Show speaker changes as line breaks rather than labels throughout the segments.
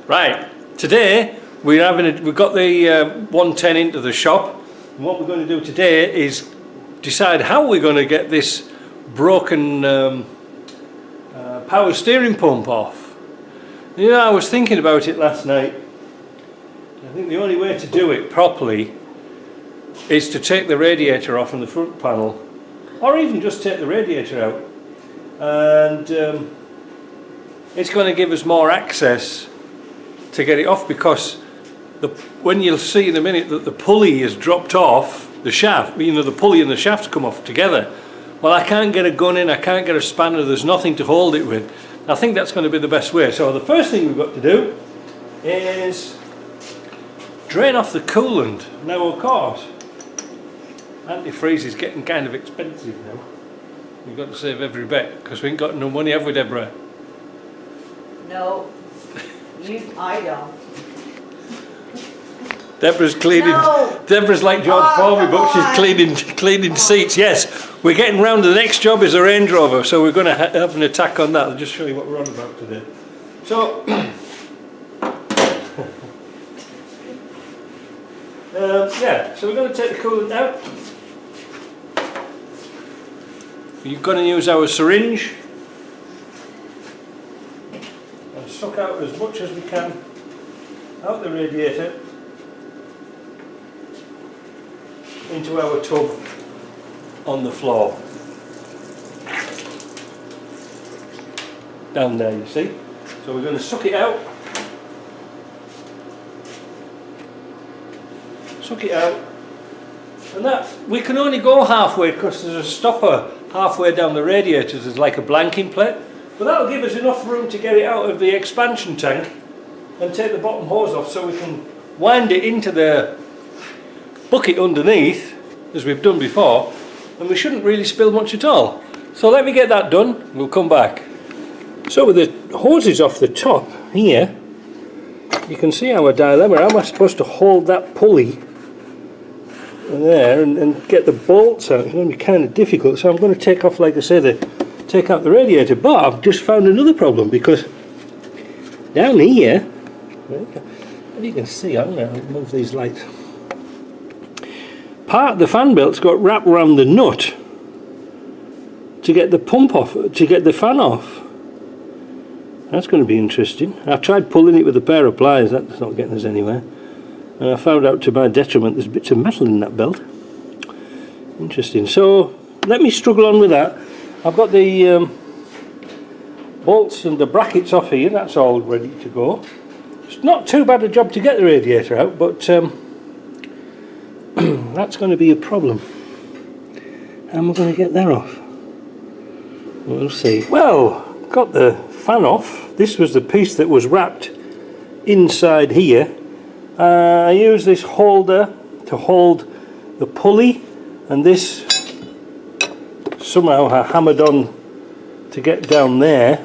Right, today we've got the 110 into the shop, and what we're going to do today is decide how we're going to get this broken power steering pump off. You know, I was thinking about it last night. I think the only way to do it properly is to take the radiator off on the front panel, or even just take the radiator out, and it's going to give us more access to get it off, because when you'll see in a minute that the pulley is dropped off the shaft, you know, the pulley and the shafts come off together. Well, I can't get a gun in, I can't get a spanner, there's nothing to hold it with. I think that's going to be the best way. So the first thing we've got to do is drain off the coolant. Now, of course, antifreeze is getting kind of expensive now. We've got to save every bit, because we ain't got no money, have we, Deborah?
No, I don't.
Deborah's cleaning. No. Deborah's like George Formby, but she's cleaning seats. Yes, we're getting round to the next job is a Range Rover, so we're going to have an attack on that. I'll just show you what we're on about today. So, yeah, so we're going to take the coolant out. You're going to use our syringe and suck out as much as we can out the radiator into our tub on the floor. Down there, you see. So we're going to suck it out. Suck it out. And that, we can only go halfway because there's a stopper halfway down the radiators. There's like a blanking plate. But that'll give us enough room to get it out of the expansion tank and take the bottom hose off, so we can wind it into the bucket underneath, as we've done before, and we shouldn't really spill much at all. So let me get that done, we'll come back. So with the hoses off the top here, you can see our dilemma. How am I supposed to hold that pulley there and get the bolts out? It's going to be kind of difficult, so I'm going to take off, like I say, take out the radiator. But I've just found another problem, because down here, if you can see, I'm going to move these lights. Part of the fan belt's got wrapped around the nut to get the pump off, to get the fan off. That's going to be interesting. I've tried pulling it with a pair of pliers, that's not getting us anywhere. And I found out, to my detriment, there's bits of metal in that belt. Interesting. So let me struggle on with that. I've got the bolts and the brackets off here, that's all ready to go. It's not too bad a job to get the radiator out, but that's going to be a problem. How am I going to get that off? We'll see. Well, got the fan off. This was the piece that was wrapped inside here. I use this holder to hold the pulley, and this somehow I hammered on to get down there.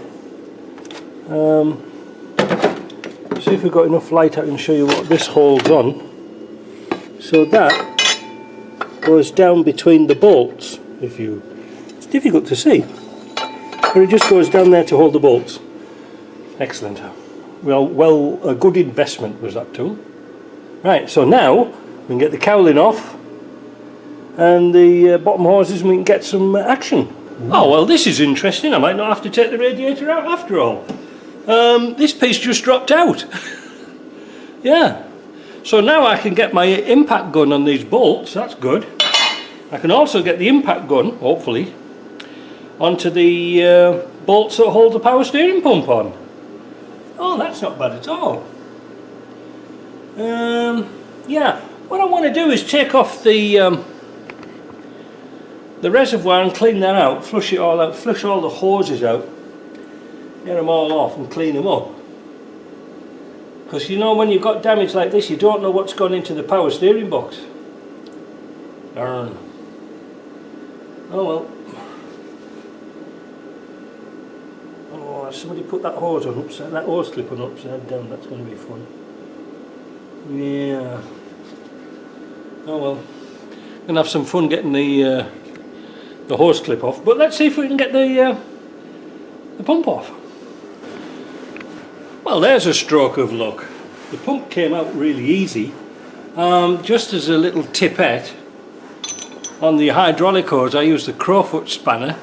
See if we've got enough light. I can show you what this holds on. So that goes down between the bolts. It's difficult to see, but it just goes down there to hold the bolts. Excellent. Well, a good investment was that tool. Right, so now we can get the cowling off and the bottom hoses, and we can get some action. Oh, well, this is interesting. I might not have to take the radiator out after all. This piece just dropped out. Yeah. So now I can get my impact gun on these bolts. That's good. I can also get the impact gun, hopefully, onto the bolts that hold the power steering pump on. Oh, that's not bad at all. Yeah, what I want to do is take off the reservoir and clean that out, flush it all out, flush all the hoses out, get them all off and clean them up. Because you know, when you've got damage like this, you don't know what's gone into the power steering box. Darn. Oh well. Oh, somebody put that hose on upside, that hose clip on upside down. That's going to be fun. Yeah. Oh well. Gonna have some fun getting the hose clip off. But let's see if we can get the pump off. Well, there's a stroke of luck. The pump came out really easy. Just as a little tipette, on the hydraulic hose I used the crowfoot spanner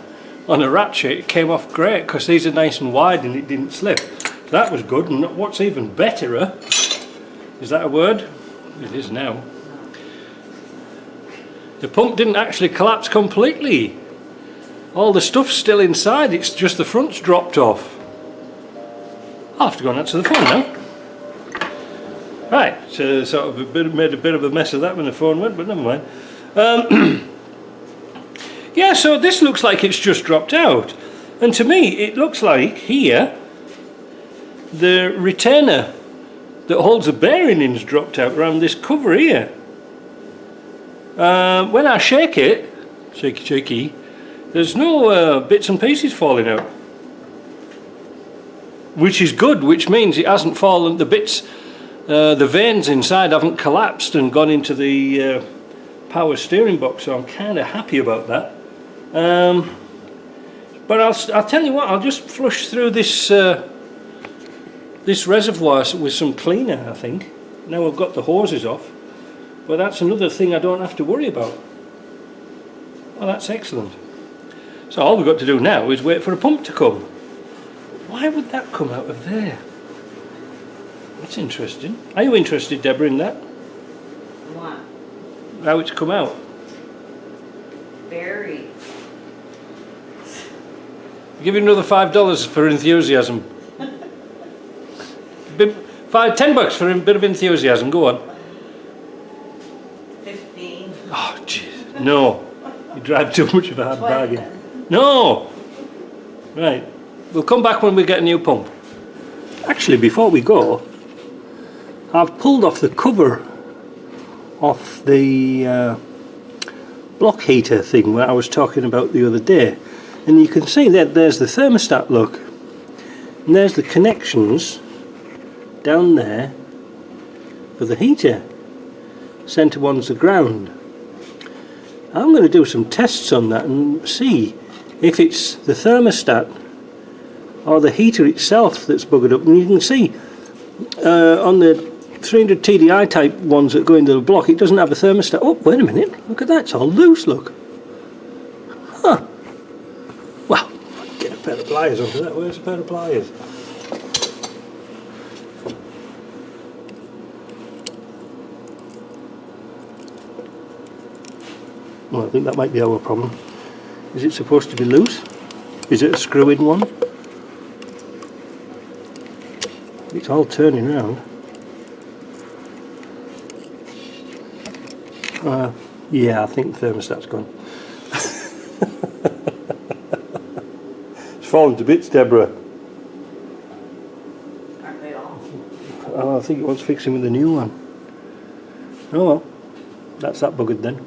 on a ratchet. It came off great because these are nice and wide and it didn't slip. That was good, and what's even betterer, is that a word? It is now. The pump didn't actually collapse completely. All the stuff's still inside, it's just the front's dropped off. I'll have to go and answer the phone now. Right, so sort of made a bit of a mess of that when the phone went, but never mind. Yeah, so this looks like it's just dropped out. And to me, it looks like here, the retainer that holds the bearing in's dropped out around this cover here. When I shake it, shaky shaky, there's no bits and pieces falling out. Which is good, which means it hasn't fallen, the bits, the vanes inside haven't collapsed and gone into the power steering box, so I'm kind of happy about that. But I'll tell you what, I'll just flush through this this reservoir with some cleaner, I think. Now I've got the hoses off, but that's another thing I don't have to worry about. Well, that's excellent. So all we've got to do now is wait for a pump to come. Why would that come out of there? That's interesting. Are you interested, Deborah, in that?
What?
How it's come out?
Very.
I'll give you another $5 for enthusiasm. $10 for a bit of enthusiasm. Go on.
15.
Oh, jeez. No. You drive too much of a hard
20.
bargain. No. Right. We'll come back when we get a new pump. Actually, before we go, I've pulled off the cover off the block heater thing that I was talking about the other day, and you can see that there's the thermostat, look, and there's the connections down there for the heater. Centre one's the ground. I'm going to do some tests on that and see if it's the thermostat or the heater itself that's buggered up. And you can see on the 300 TDI type ones that go into the block, it doesn't have a thermostat. Oh, wait a minute, look at that, it's all loose, look. Huh. Well, get a pair of pliers onto that. Where's a pair of pliers? Well, I think that might be our problem. Is it supposed to be loose? Is it a screw-in one? It's all turning around. Yeah, I think the thermostat's gone. It's fallen to bits, Deborah.
Aren't they all?
Oh, I think it wants fixing with a new one. Oh well, that's that buggered then.